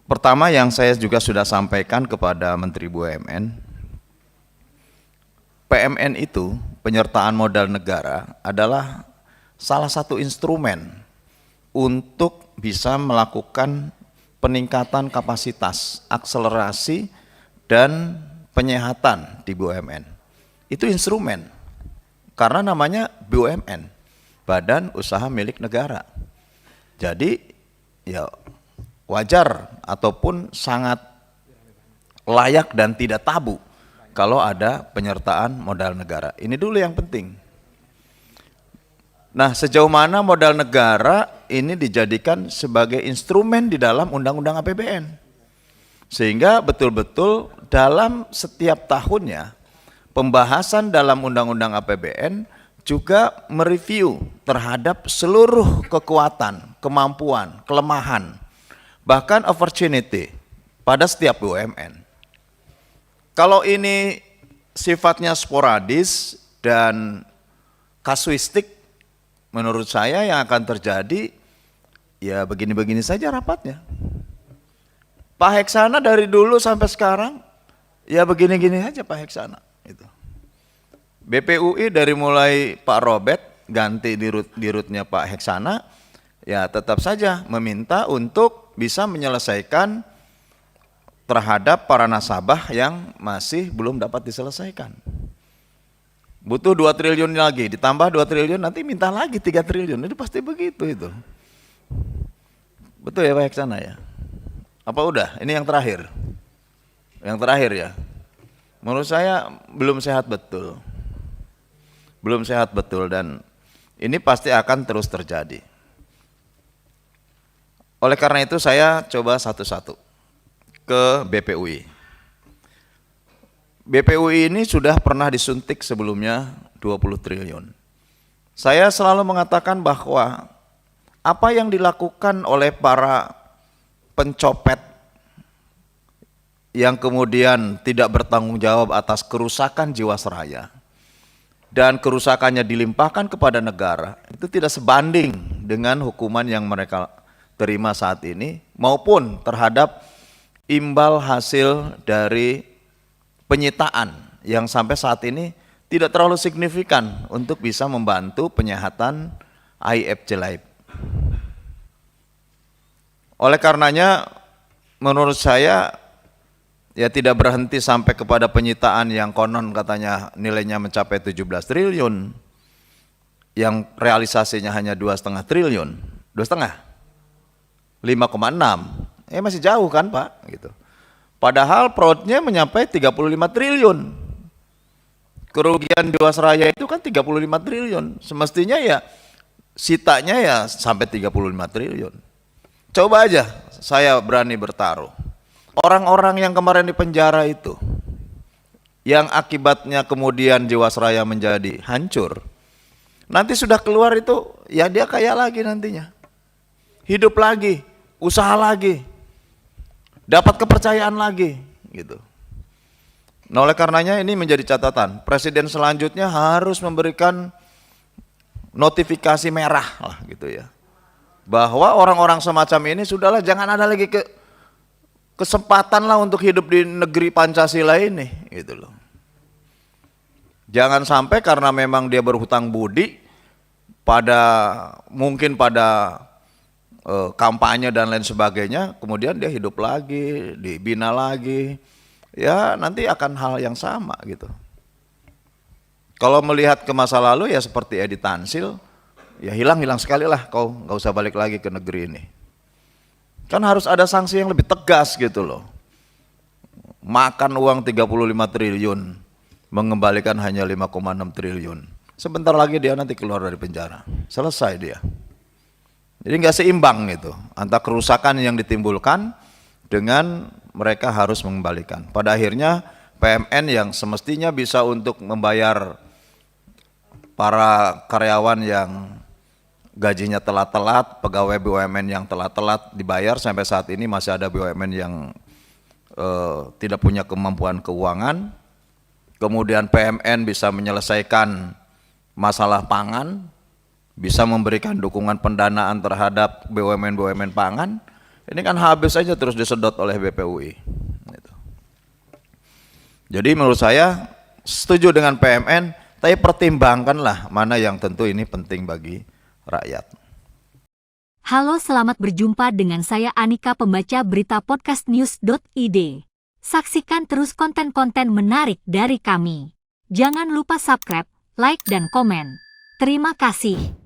Pertama yang saya juga sudah sampaikan kepada Menteri BUMN, PMN itu, penyertaan modal negara, adalah salah satu instrumen untuk bisa melakukan peningkatan kapasitas, akselerasi, dan penyehatan di BUMN. Itu instrumen, karena namanya BUMN, Badan Usaha Milik Negara. Jadi ya wajar ataupun sangat layak dan tidak tabu kalau ada penyertaan modal negara. Ini dulu yang penting. Nah, sejauh mana modal negara ini dijadikan sebagai instrumen di dalam Undang-Undang APBN. Sehingga betul-betul dalam setiap tahunnya pembahasan dalam Undang-Undang APBN juga mereview terhadap seluruh kekuatan, kemampuan, kelemahan, bahkan opportunity pada setiap BUMN. Kalau ini sifatnya sporadis dan kasuistik, menurut saya yang akan terjadi ya begini-begini saja rapatnya. Pak Heksana dari dulu sampai sekarang ya begini-gini aja Pak Heksana. Itu. BPUI dari mulai Pak Robert ganti dirutnya Pak Heksana, ya tetap saja meminta untuk bisa menyelesaikan terhadap para nasabah yang masih belum dapat diselesaikan. Butuh 2 triliun lagi, ditambah 2 triliun, nanti minta lagi 3 triliun, itu pasti begitu itu. Betul ya Pak Heksana ya? Apa udah? Ini yang terakhir? Yang terakhir ya? Menurut saya belum sehat betul. Belum sehat betul dan ini pasti akan terus terjadi. Oleh karena itu saya coba satu-satu ke BPUI. BPUI ini sudah pernah disuntik sebelumnya 20 triliun. Saya selalu mengatakan bahwa apa yang dilakukan oleh para pencopet yang kemudian tidak bertanggung jawab atas kerusakan Jiwasraya dan kerusakannya dilimpahkan kepada negara, itu tidak sebanding dengan hukuman yang mereka terima saat ini maupun terhadap imbal hasil dari penyitaan yang sampai saat ini tidak terlalu signifikan untuk bisa membantu penyehatan AIF Jelaib. Oleh karenanya menurut saya ya tidak berhenti sampai kepada penyitaan yang konon katanya nilainya mencapai 17 triliun yang realisasinya hanya 2,5 triliun, 2,5, 5,6. Masih jauh kan Pak gitu. Padahal fraudnya mencapai 35 triliun. Kerugian Jiwasraya itu kan 35 triliun. Semestinya ya sitanya ya sampai 35 triliun. Coba aja saya berani bertaruh. Orang-orang yang kemarin di penjara itu yang akibatnya kemudian Jiwasraya menjadi hancur. Nanti sudah keluar itu ya dia kaya lagi nantinya. Hidup lagi, usaha lagi. Dapat kepercayaan lagi gitu. Nah, oleh karenanya ini menjadi catatan. Presiden selanjutnya harus memberikan notifikasi merah lah gitu ya. Bahwa orang-orang semacam ini sudahlah jangan ada lagi kesempatan lah untuk hidup di negeri Pancasila ini gitu loh. Jangan sampai karena memang dia berhutang budi mungkin pada kampanye dan lain sebagainya, kemudian dia hidup lagi, dibina lagi, ya nanti akan hal yang sama gitu. Kalau melihat ke masa lalu ya seperti Edi Tansil, ya hilang-hilang sekali lah kau, nggak usah balik lagi ke negeri ini. Kan harus ada sanksi yang lebih tegas gitu loh. Makan uang 35 triliun, mengembalikan hanya 5,6 triliun. Sebentar lagi dia nanti keluar dari penjara, selesai dia. Jadi nggak seimbang gitu antara kerusakan yang ditimbulkan dengan mereka harus mengembalikan. Pada akhirnya PMN yang semestinya bisa untuk membayar para karyawan yang gajinya telat-telat, pegawai BUMN yang telat-telat dibayar, sampai saat ini masih ada BUMN yang tidak punya kemampuan keuangan. Kemudian PMN bisa menyelesaikan masalah pangan, bisa memberikan dukungan pendanaan terhadap BUMN-BUMN pangan, Ini kan habis aja terus disedot oleh BPUI. Gitu. Jadi menurut saya setuju dengan PMN, tapi pertimbangkanlah mana yang tentu ini penting bagi rakyat. Halo, selamat berjumpa dengan saya Anika, pembaca berita podcastnews.id. Saksikan terus konten-konten menarik dari kami. Jangan lupa subscribe, like, dan komen. Terima kasih.